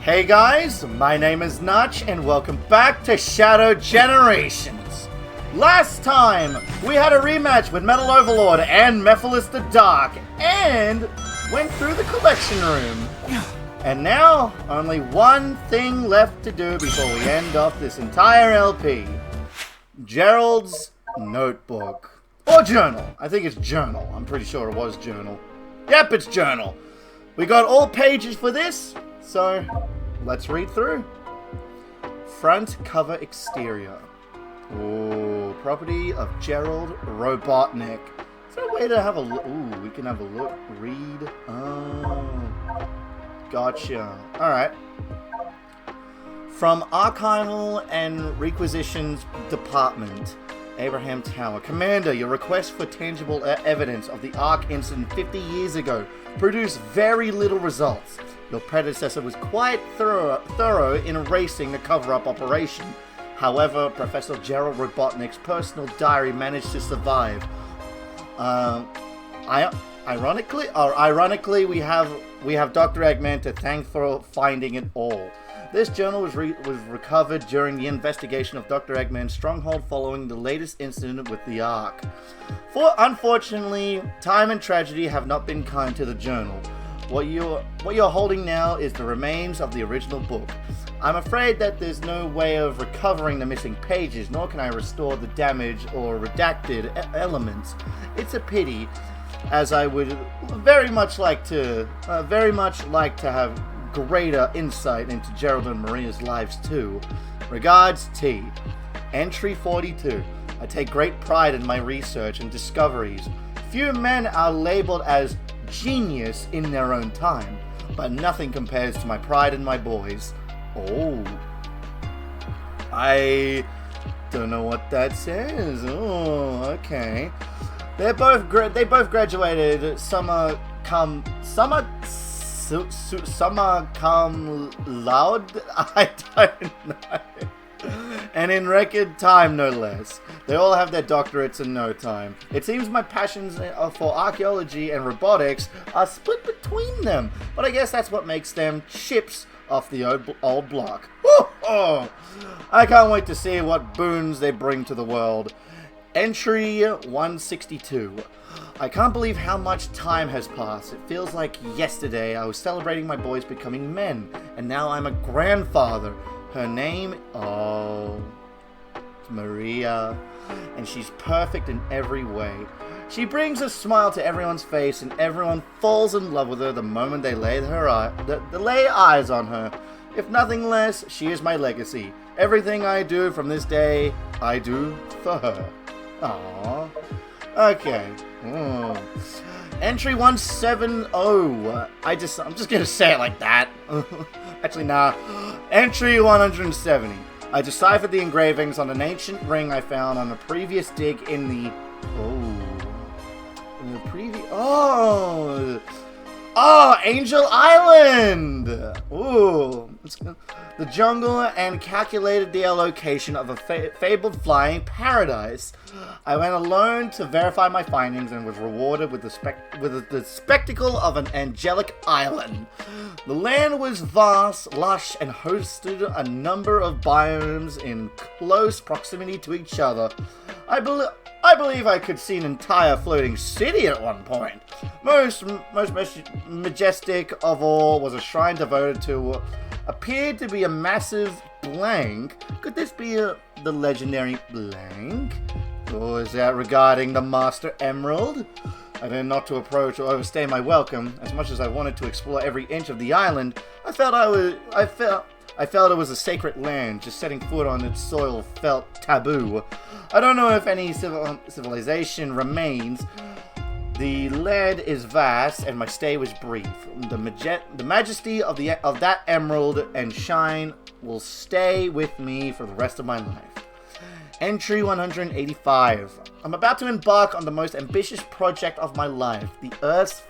Hey guys, my name is Notch and welcome back to Shadow Generations. Last time, we had a rematch with Metal Overlord and Mephiles the Dark and went through the collection room. And now, only one thing left to do before we end off this entire LP. Gerald's notebook. Or journal. I think it's journal. I'm pretty sure it was journal. Yep, it's journal. We got all pages for this, so let's read through. Front cover exterior. Ooh, property of Gerald Robotnik. Is there a way to have a look? Ooh, we can have a look. Read. Oh, gotcha. Alright. From Archival and Requisitions Department, Abraham Tower. Commander, your request for tangible evidence of the Ark incident 50 years ago produced very little results. Your predecessor was quite thorough in erasing the cover-up operation. However, Professor Gerald Robotnik's personal diary managed to survive. Ironically, we have Dr. Eggman to thank for finding it all. This journal was recovered during the investigation of Dr. Eggman's stronghold following the latest incident with the Ark. Unfortunately, time and tragedy have not been kind to the journal. What you're holding now is the remains of the original book. I'm afraid that there's no way of recovering the missing pages, nor can I restore the damaged or redacted elements. It's a pity, as I would very much like to have greater insight into Gerald and Maria's lives too. Regards, T. Entry 42. I take great pride in my research and discoveries. Few men are labeled as genius in their own time, but nothing compares to my pride in my boys. Oh. I don't know what that says. Oh, okay. They both graduated summa cum laude? I don't know. And in record time, no less. They all have their doctorates in no time. It seems my passions for archaeology and robotics are split between them, but I guess that's what makes them chips off the old block. Oh, I can't wait to see what boons they bring to the world. Entry 162. I can't believe how much time has passed. It feels like yesterday I was celebrating my boys becoming men, and now I'm a grandfather. Her name, Maria, and she's perfect in every way. She brings a smile to everyone's face, and everyone falls in love with her the moment they lay eyes on her. If nothing less, she is my legacy. Everything I do from this day, I do for her. Aww. Okay. Entry 170. I'm just gonna say it like that. Actually, nah. Entry 170. I deciphered the engravings on an ancient ring I found on a previous dig in the... Angel Island! Ooh. The jungle, and calculated the location of a fabled flying paradise. I went alone to verify my findings and was rewarded with the spectacle of an angelic island. The land was vast, lush, and hosted a number of biomes in close proximity to each other. I believe I could see an entire floating city at one point. Most majestic of all was a shrine devoted to appeared to be a massive blank. Could this be the legendary blank? Or is that regarding the Master Emerald? I did not to approach or overstay my welcome. As much as I wanted to explore every inch of the island, I felt it was a sacred land. Just setting foot on its soil felt taboo. I don't know if any civilization remains. The land is vast, and my stay was brief. The majesty of that emerald and shine will stay with me for the rest of my life. Entry 185. I'm about to embark on the most ambitious project of my life. The Earth's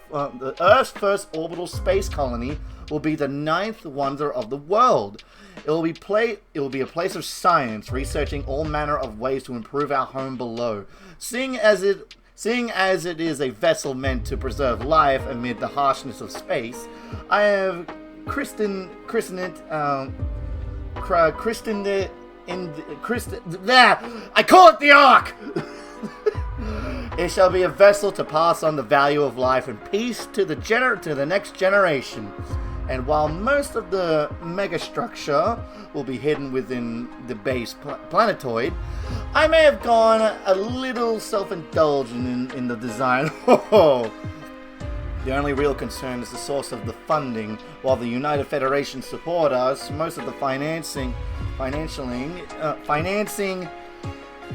first orbital space colony will be the 9th wonder of the world. It will be a place of science, researching all manner of ways to improve our home below. Seeing as it is a vessel meant to preserve life amid the harshness of space, I have I call it the Ark! It shall be a vessel to pass on the value of life and peace to the next generation. And while most of the megastructure will be hidden within the base planetoid, I may have gone a little self-indulgent in the design. The only real concern is the source of the funding. While the United Federation support us, most of the financing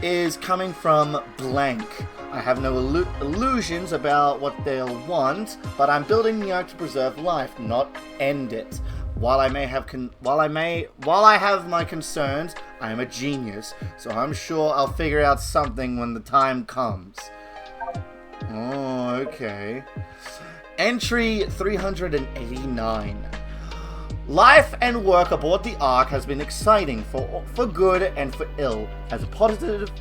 is coming from blank. I have no illusions about what they'll want, but I'm building the Ark to preserve life, not end it. While I have my concerns, I am a genius, so I'm sure I'll figure out something when the time comes. Oh, okay. Entry 389. Life and work aboard the Ark has been exciting for good and for ill. As a positive,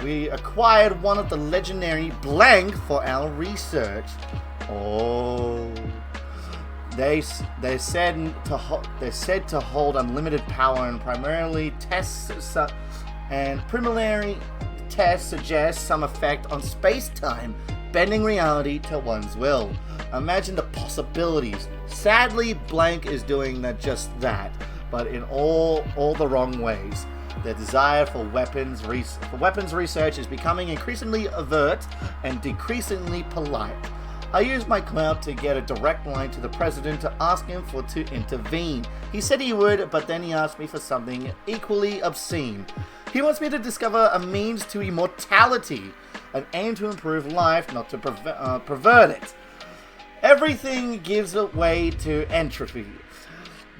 we acquired one of the legendary blank for our research. Oh, they're said to hold unlimited power and preliminary tests suggest some effect on space-time, bending reality to one's will. Imagine the possibilities. Sadly, blank is doing just that, but in all the wrong ways. Their desire for weapons research is becoming increasingly overt and decreasingly polite. I used my clout to get a direct line to the president to ask him to intervene. He said he would, but then he asked me for something equally obscene. He wants me to discover a means to immortality, an aim to improve life, not to pervert it. Everything gives way to entropy.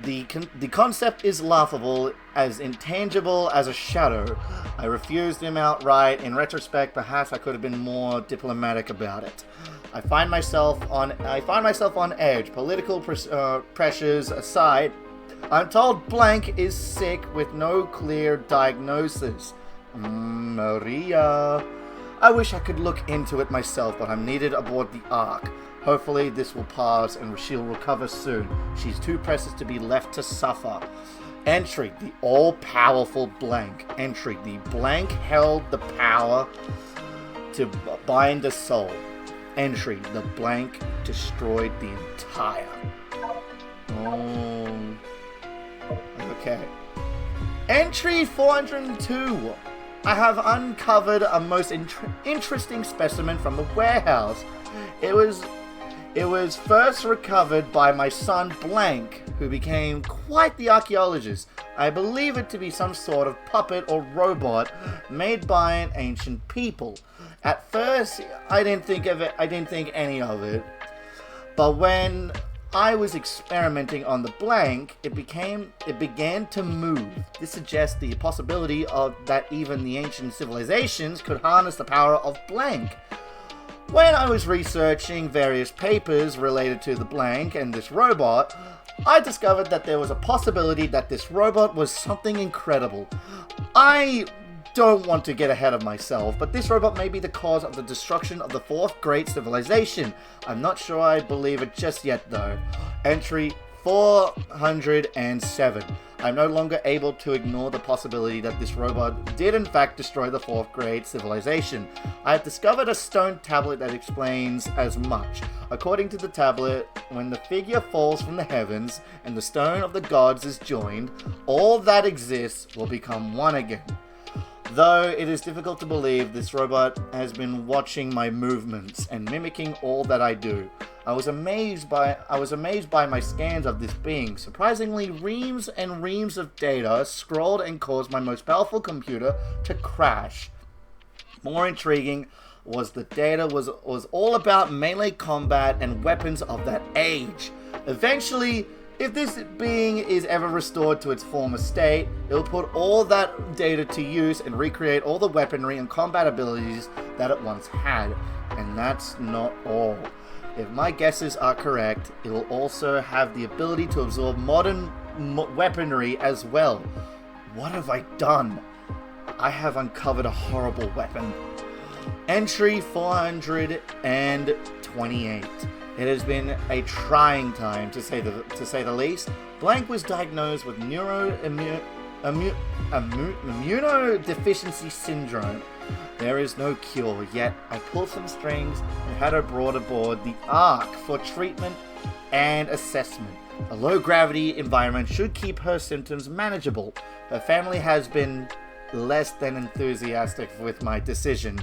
The concept is laughable, as intangible as a shadow. I refused him outright. In retrospect, perhaps I could have been more diplomatic about it. I find myself on edge. Political pressures aside, I'm told blank is sick with no clear diagnosis. Maria. I wish I could look into it myself, but I'm needed aboard the Ark. Hopefully this will pass and she'll recover soon. She's too precious to be left to suffer. Entry, the all-powerful blank. Entry, the blank held the power to bind a soul. Entry, the blank destroyed the entire. Oh. Okay. Entry 402. I have uncovered a most interesting specimen from the warehouse. It was first recovered by my son Blank, who became quite the archaeologist. I believe it to be some sort of puppet or robot made by an ancient people. At first, I didn't think any of it. But when I was experimenting on the blank, it began to move. This suggests the possibility of that even the ancient civilizations could harness the power of blank. When I was researching various papers related to the blank and this robot, I discovered that there was a possibility that this robot was something incredible. I don't want to get ahead of myself, but this robot may be the cause of the destruction of the fourth great civilization. I'm not sure I believe it just yet though. Entry 407. I'm no longer able to ignore the possibility that this robot did in fact destroy the fourth great civilization. I have discovered a stone tablet that explains as much. According to the tablet, when the figure falls from the heavens and the stone of the gods is joined, all that exists will become one again. Though it is difficult to believe, this robot has been watching my movements and mimicking all that I do. I was amazed by my scans of this being. Surprisingly, reams and reams of data scrolled and caused my most powerful computer to crash. More intriguing was the data was all about melee combat and weapons of that age. Eventually, if this being is ever restored to its former state, it will put all that data to use and recreate all the weaponry and combat abilities that it once had. And that's not all. If my guesses are correct, it will also have the ability to absorb modern weaponry as well. What have I done? I have uncovered a horrible weapon. Entry 412. 28. It has been a trying time, to say the least. Blank was diagnosed with immunodeficiency syndrome. There is no cure, yet I pulled some strings and had her brought aboard the Ark for treatment and assessment. A low-gravity environment should keep her symptoms manageable. Her family has been less than enthusiastic with my decision.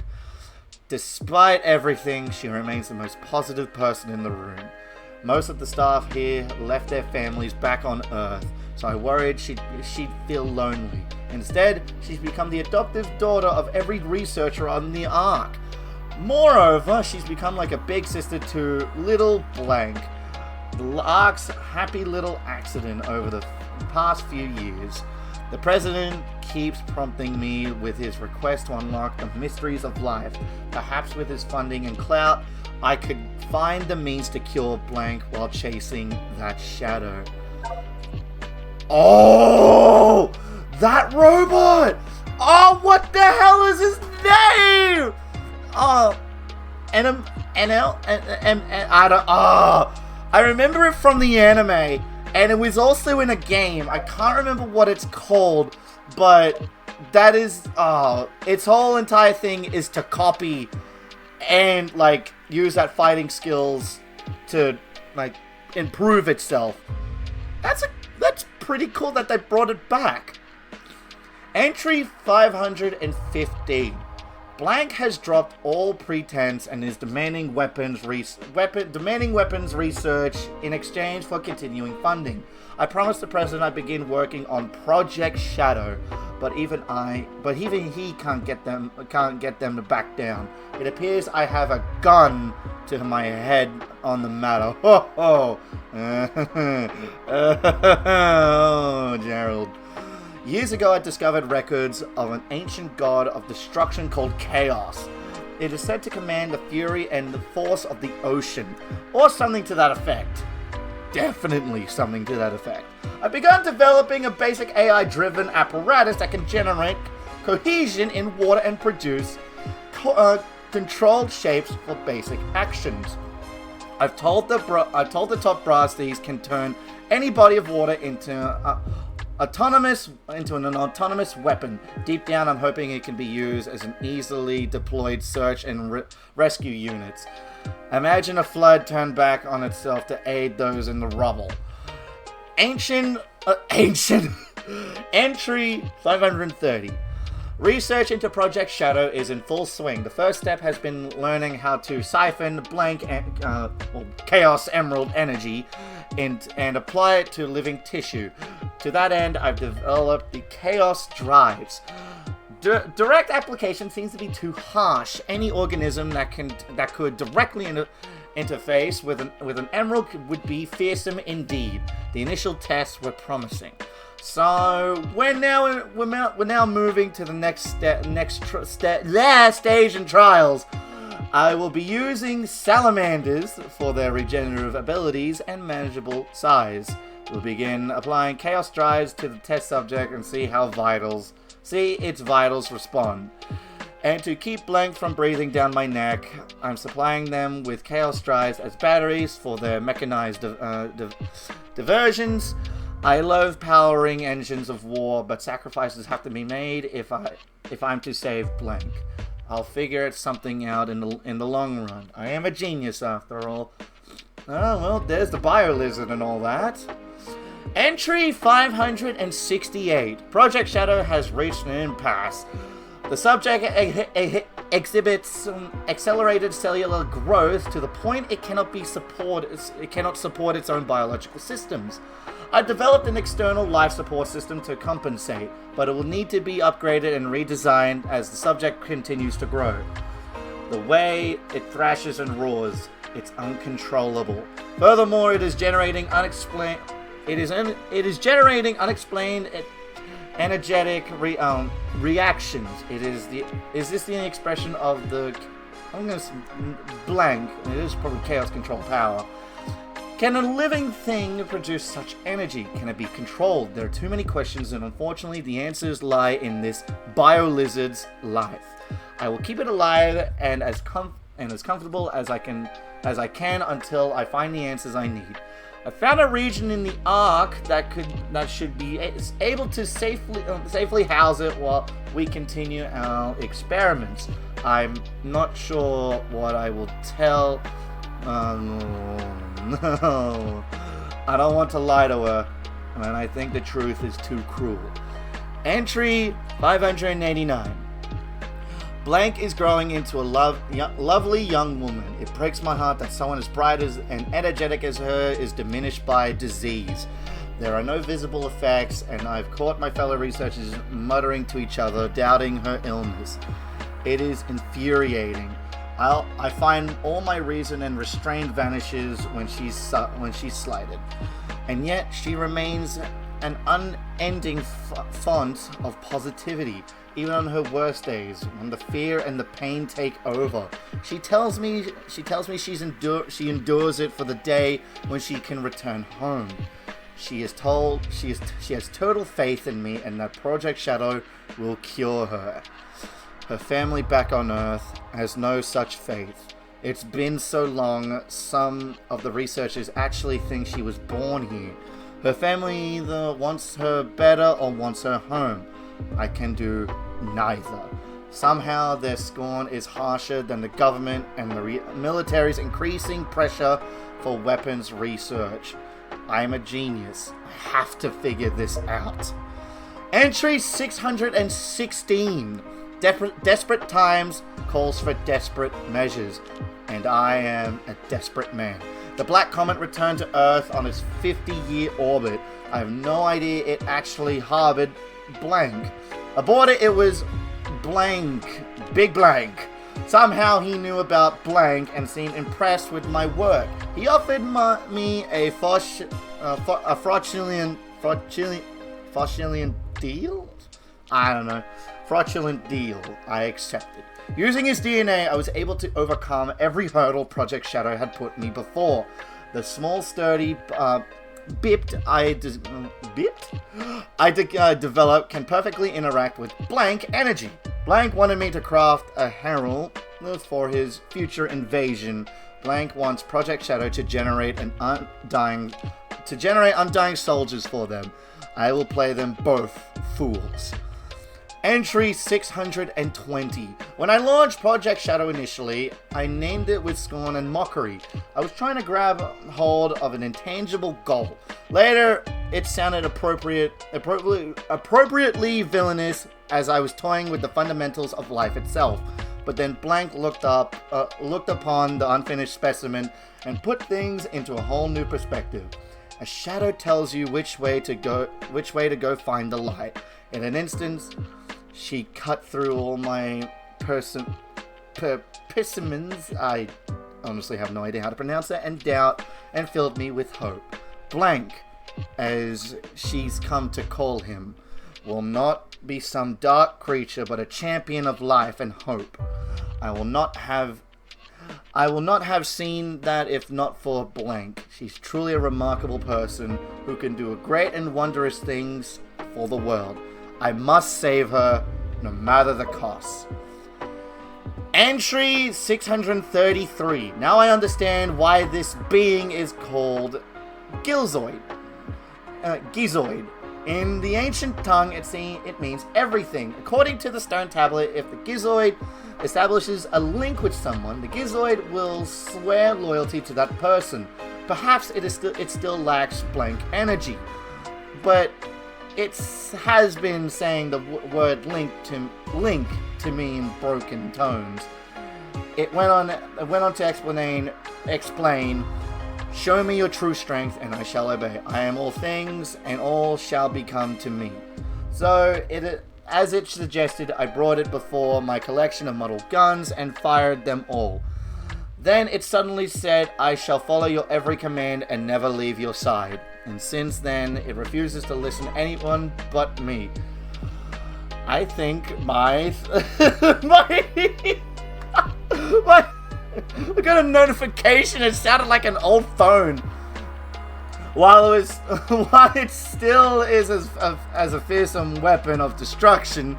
Despite everything, she remains the most positive person in the room. Most of the staff here left their families back on Earth, so I worried she'd feel lonely. Instead, she's become the adoptive daughter of every researcher on the Ark. Moreover, she's become like a big sister to little Blank, the Ark's happy little accident over the past few years. The President keeps prompting me with his request to unlock the mysteries of life. Perhaps with his funding and clout, I could find the means to cure Blank while chasing that shadow. Oh! That robot! Oh, what the hell is his name? Oh, I remember it from the anime, and it was also in a game. I can't remember what it's called, but that is, its whole entire thing is to copy and, like, use that fighting skills to, like, improve itself. That's pretty cool that they brought it back. Entry 515. Blank has dropped all pretense and is demanding weapons research in exchange for continuing funding. I promised the President I'd begin working on Project Shadow, but even he can't get them to back down. It appears I have a gun to my head on the matter. Oh, Gerald. Years ago, I discovered records of an ancient god of destruction called Chaos. It is said to command the fury and the force of the ocean, or something to that effect. Definitely something to that effect. I've begun developing a basic AI-driven apparatus that can generate cohesion in water and produce controlled shapes for basic actions. I've told the top brass these can turn any body of water into an autonomous weapon. Deep down, I'm hoping it can be used as an easily deployed search and rescue units. Imagine a flood turned back on itself to aid those in the rubble. Ancient Entry 530. Research into Project Shadow is in full swing. The first step has been learning how to siphon Chaos Emerald energy and apply it to living tissue. To that end, I've developed the Chaos Drives. Direct application seems to be too harsh. Any organism that could directly interface with an emerald would be fearsome indeed. The initial tests were promising. So we're now moving to the next stage in trials. I will be using salamanders for their regenerative abilities and manageable size. We'll begin applying Chaos Drives to the test subject and see its vitals respond. And to keep Blank from breathing down my neck, I'm supplying them with Chaos Drives as batteries for their mechanized diversions. I loathe powering engines of war, but sacrifices have to be made if I'm to save Blank. I'll figure something out in the long run. I am a genius after all. Oh, well, there's the bio-lizard and all that. Entry 568. Project Shadow has reached an impasse. The subject exhibits accelerated cellular growth to the point it cannot support its own biological systems. I developed an external life support system to compensate, but it will need to be upgraded and redesigned as the subject continues to grow. The way it thrashes and roars, it's uncontrollable. Furthermore, it is generating unexplained energetic reactions. Is this the expression of the Blank? It is probably chaos control power. Can a living thing produce such energy? Can it be controlled? There are too many questions, and unfortunately the answers lie in this bio-lizard's life. I will keep it alive and as and as comfortable as I can until I find the answers I need. I found a region in the Ark that should be able to safely house it while we continue our experiments. I'm not sure what I will tell. No. I don't want to lie to her, and I think the truth is too cruel. Entry 589. Blank is growing into a lovely young woman. It breaks my heart that someone as bright and energetic as her is diminished by disease. There are no visible effects, and I've caught my fellow researchers muttering to each other, doubting her illness. It is infuriating. I find all my reason and restraint vanishes when she's slighted. And yet she remains an unending font of positivity. Even on her worst days, when the fear and the pain take over, she tells me she endures it for the day when she can return home. She has total faith in me, and that Project Shadow will cure her. Her family back on Earth has no such faith. It's been so long, some of the researchers actually think she was born here. Her family either wants her better or wants her home. I can do neither. Somehow their scorn is harsher than the government and the military's increasing pressure for weapons research. I am a genius. I have to figure this out. Entry 616. Desperate times calls for desperate measures, and I am a desperate man. The Black Comet returned to Earth on its 50-year orbit. I have no idea it actually harbored Blank. Aboard it was Blank, Big Blank. Somehow he knew about Blank and seemed impressed with my work. He offered me a fraudulent deal? I don't know. Fraudulent deal. I accepted. Using his DNA, I was able to overcome every hurdle Project Shadow had put me before. The small, sturdy bipped I developed can perfectly interact with Blank energy. Blank wanted me to craft a herald for his future invasion. Blank wants Project Shadow to generate undying soldiers for them. I will play them both fools. Entry 620. When I launched Project Shadow initially, I named it with scorn and mockery. I was trying to grab hold of an intangible goal. Later, it sounded appropriately villainous as I was toying with the fundamentals of life itself. But then Blank looked upon the unfinished specimen and put things into a whole new perspective. A shadow tells you which way to go find the light. In an instant, she cut through all my persimmons, I honestly have no idea how to pronounce it, and doubt, and filled me with hope. Blank, as she's come to call him, will not be some dark creature, but a champion of life and hope. I will not have seen that if not for Blank. She's truly a remarkable person who can do great and wondrous things for the world. I must save her, no matter the cost. Entry 633. Now I understand why this being is called Gizoid. In the ancient tongue, it means everything. According to the stone tablet, if the Gizoid establishes a link with someone, the Gizoid will swear loyalty to that person. Perhaps it still lacks Blank energy, but it has been saying the word link to me in broken tones. It went on to explain, show me your true strength and I shall obey. I am all things and all shall become to me. So, as it suggested, I brought it before my collection of model guns and fired them all. Then it suddenly said, I shall follow your every command and never leave your side. And since then, it refuses to listen to anyone but me. I think I got a notification. It sounded like an old phone. While while it still is as a fearsome weapon of destruction,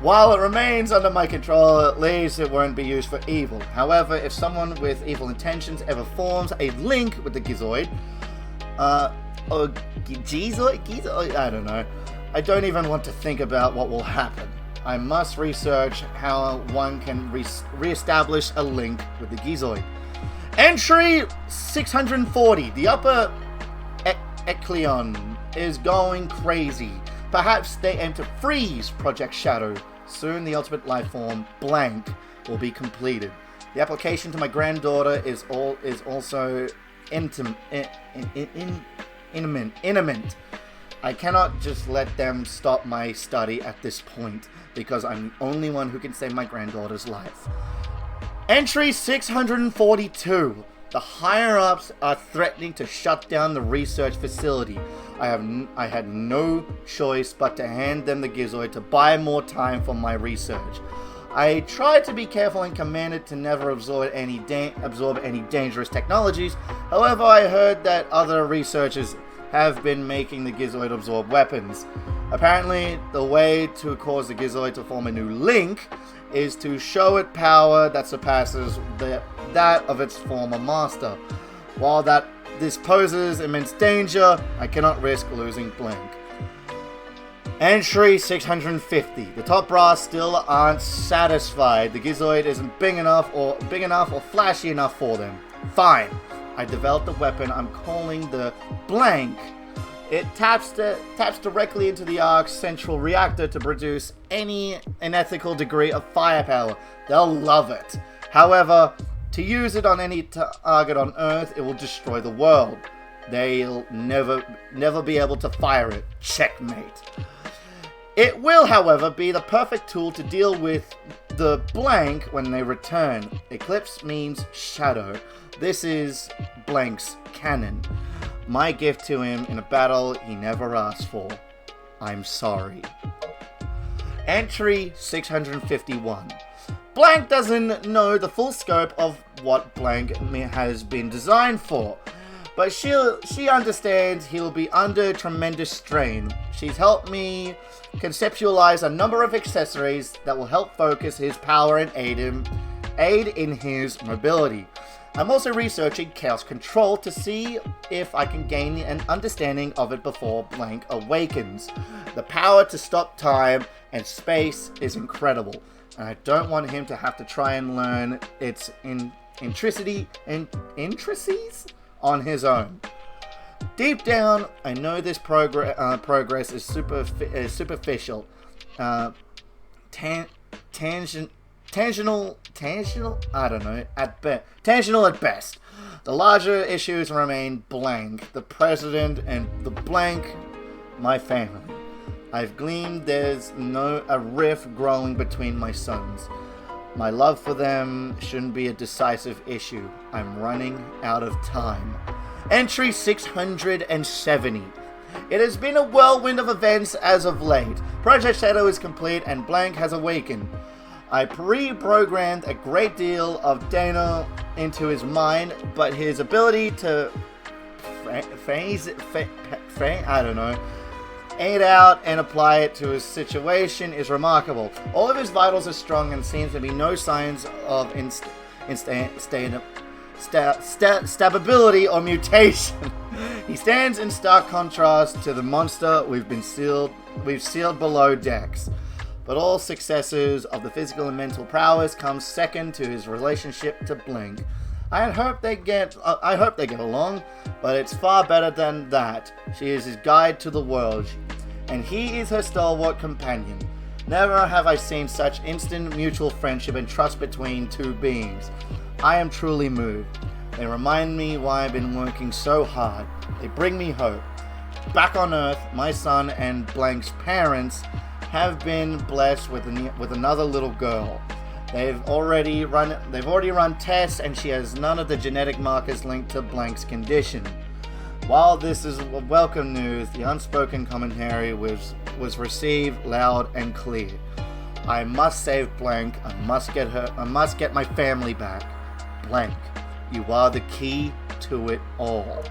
while it remains under my control, at least it won't be used for evil. However, if someone with evil intentions ever forms a link with the Gizoid, or Gizoid, I don't know. I don't even want to think about what will happen. I must research how one can re-establish a link with the Gizoid. Entry 640. The upper Echelon is going crazy. Perhaps they aim to freeze Project Shadow. Soon the ultimate life form, Blank, will be completed. The application to my granddaughter is also imminent. I cannot just let them stop my study at this point, because I'm the only one who can save my granddaughter's life. Entry 642. The higher-ups are threatening to shut down the research facility. I had no choice but to hand them the Gizoid to buy more time for my research. I tried to be careful and commanded to never absorb any dangerous technologies. However, I heard that other researchers have been making the Gizoid absorb weapons. Apparently, the way to cause the Gizoid to form a new link is to show it power that surpasses that of its former master. While this poses immense danger, I cannot risk losing Blank. Entry 650. The top brass still aren't satisfied. The Gizoid isn't big enough or flashy enough for them. Fine. I developed a weapon I'm calling the Blank. It taps directly into the Ark's central reactor to produce any unethical degree of firepower. They'll love it. However, to use it on any target on Earth, it will destroy the world. They'll never be able to fire it. Checkmate. It will, however, be the perfect tool to deal with the Blank when they return. Eclipse means shadow. This is Blank's cannon. My gift to him in a battle he never asked for. I'm sorry. Entry 651. Blank doesn't know the full scope of what Blank has been designed for, but she understands he'll be under tremendous strain. She's helped me conceptualize a number of accessories that will help focus his power and aid in his mobility. I'm also researching Chaos Control to see if I can gain an understanding of it before Blank awakens. The power to stop time and space is incredible, and I don't want him to have to try and learn its intricacies on his own. Deep down, I know this progress is superficial, tangential, I don't know, tangential at best. The larger issues remain Blank, the president, and the Blank, my family. I've gleaned there's a rift growing between my sons. My love for them shouldn't be a decisive issue. I'm running out of time. Entry 670. It has been a whirlwind of events as of late. Project Shadow is complete and Blank has awakened. I pre-programmed a great deal of data into his mind, but his ability to aid out and apply it to his situation is remarkable. All of his vitals are strong and seems to be no signs of stability or mutation. He stands in stark contrast to the monster we've sealed below decks. But all successors of the physical and mental prowess come second to his relationship to Blink. I hope they get along, but it's far better than that. She is his guide to the world, and he is her stalwart companion. Never have I seen such instant mutual friendship and trust between two beings. I am truly moved. They remind me why I've been working so hard. They bring me hope. Back on Earth, my son and Blank's parents have been blessed with another little girl. They've already run tests, and she has none of the genetic markers linked to Blank's condition. While this is welcome news, the unspoken commentary was received loud and clear. I must save Blank. I must get my family back. Blank, you are the key to it all.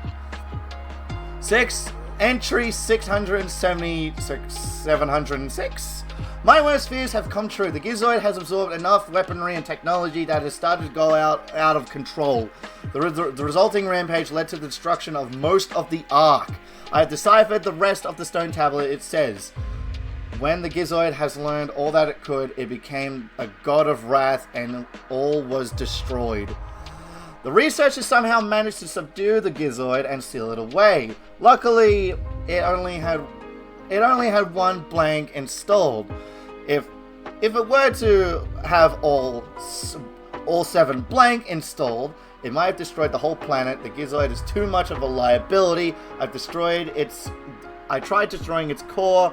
Entry 706. My worst fears have come true. The Gizoid has absorbed enough weaponry and technology that has started to go out of control. The resulting rampage led to the destruction of most of the Ark. I have deciphered the rest of the stone tablet. It says, when the Gizoid has learned all that it could, it became a god of wrath and all was destroyed. The researchers somehow managed to subdue the Gizoid and steal it away. Luckily, it only had one blank installed. If it were to have all 7 blank installed, it might have destroyed the whole planet. The Gizoid is too much of a liability. I tried destroying its core,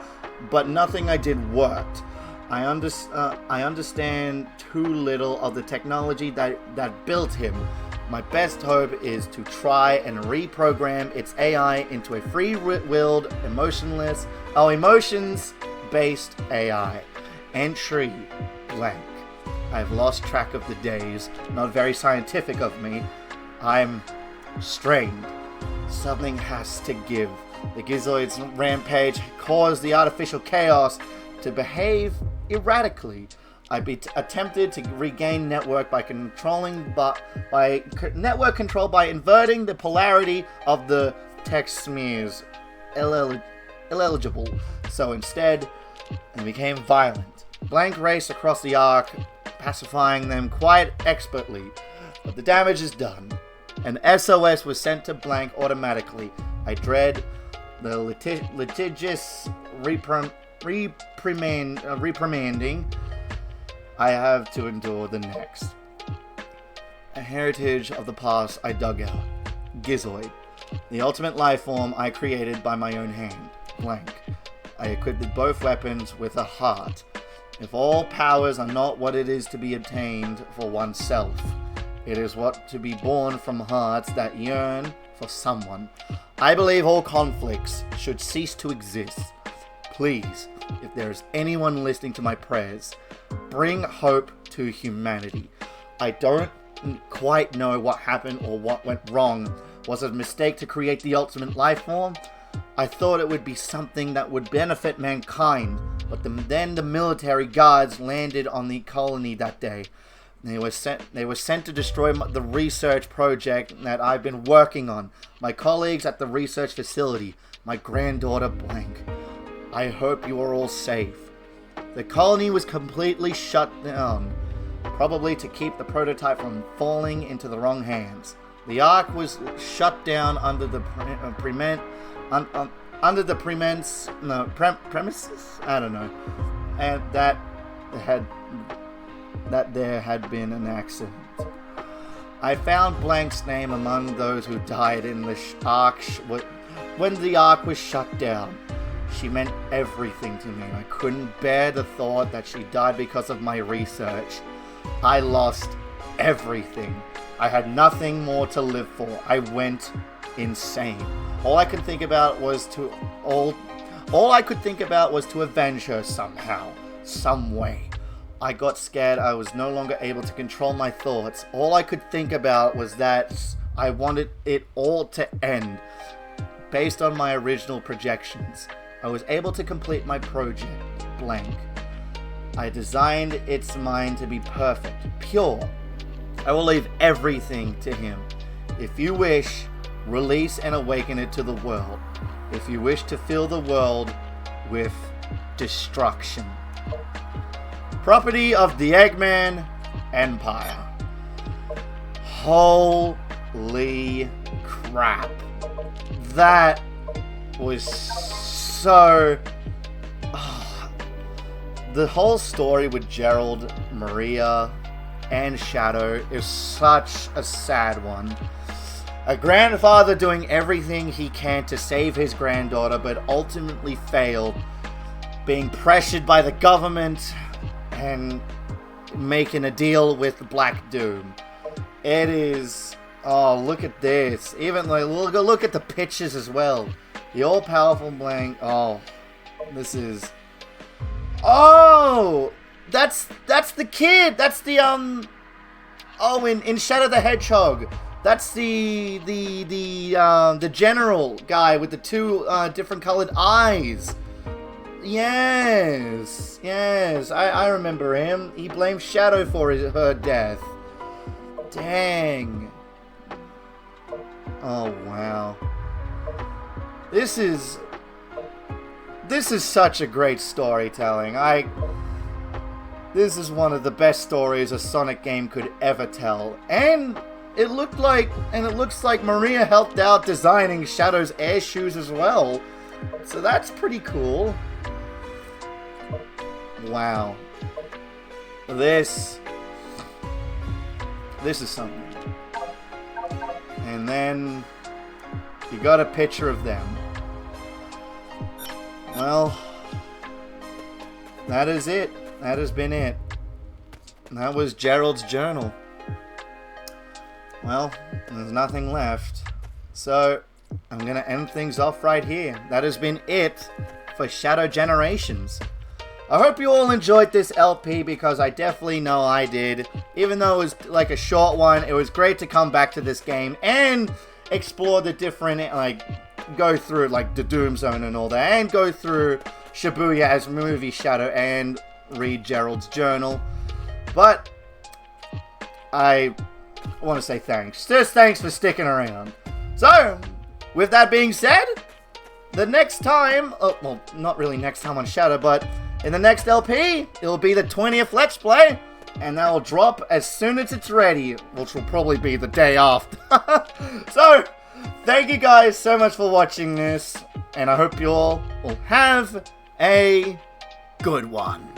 but nothing I did worked. I understand too little of the technology that built him. My best hope is to try and reprogram its AI into a free-willed, emotions-based AI. Entry blank. I've lost track of the days. Not very scientific of me. I'm strained. Something has to give. The Gizoid's rampage caused the artificial chaos to behave erratically. I attempted to regain network by network control by inverting the polarity of the text smears. Illegible. So instead, it became violent. Blank raced across the Ark, pacifying them quite expertly. But the damage is done. An SOS was sent to Blank automatically. I dread the litigious reprimanding I have to endure the next. A heritage of the past I dug out. Gizoid. The ultimate life form I created by my own hand. Blank. I equipped both weapons with a heart. If all powers are not what it is to be obtained for oneself, it is what to be born from hearts that yearn for someone. I believe all conflicts should cease to exist. Please, if there is anyone listening to my prayers, bring hope to humanity. I don't quite know what happened or what went wrong. Was it a mistake to create the ultimate life form? I thought it would be something that would benefit mankind, but then the military guards landed on the colony that day. They were sent to destroy the research project that I've been working on. My colleagues at the research facility, my granddaughter Blank. I hope you are all safe. The colony was completely shut down, probably to keep the prototype from falling into the wrong hands. The Ark was shut down under the premises, I don't know, and that there had been an accident. I found Blank's name among those who died in the Ark when the Ark was shut down. She meant everything to me. I couldn't bear the thought that she died because of my research. I lost everything. I had nothing more to live for. I went insane. All I could think about was to avenge her somehow, some way. I got scared. I was no longer able to control my thoughts. All I could think about was that I wanted it all to end. Based on my original projections, I was able to complete my project, Blank. I designed its mind to be perfect, pure. I will leave everything to him. If you wish, release and awaken it to the world. If you wish to fill the world with destruction. Property of the Eggman Empire. Holy crap. That was so... The whole story with Gerald, Maria, and Shadow is such a sad one. A grandfather doing everything he can to save his granddaughter, but ultimately failed, being pressured by the government and making a deal with Black Doom. It is... Oh, look at this. Even like, look at the pictures as well. The all-powerful Blank. Oh, this is... Oh! That's the kid! That's the, Oh, in Shadow the Hedgehog. That's the general guy with the two different colored eyes. Yes, I remember him. He blamed Shadow for her death. Dang. Oh, wow. This is such a great storytelling. This is one of the best stories a Sonic game could ever tell. And it looks like Maria helped out designing Shadow's air shoes as well. So that's pretty cool. Wow. This is something. And then you got a picture of them. Well, that is it. That has been it. That was Gerald's journal. Well, there's nothing left. So, I'm going to end things off right here. That has been it for Shadow Generations. I hope you all enjoyed this LP because I definitely know I did. Even though it was like a short one, it was great to come back to this game and explore the different, like, go through like the Doom Zone and all that, and go through Shibuya as movie Shadow and read Gerald's journal. But I want to say thanks. Just thanks for sticking around. So, with that being said, the next time, well, not really next time on Shadow, but in the next LP, it'll be the 20th Let's Play, and that will drop as soon as it's ready, which will probably be the day after. So, thank you guys so much for watching this, and I hope you all will have a good one.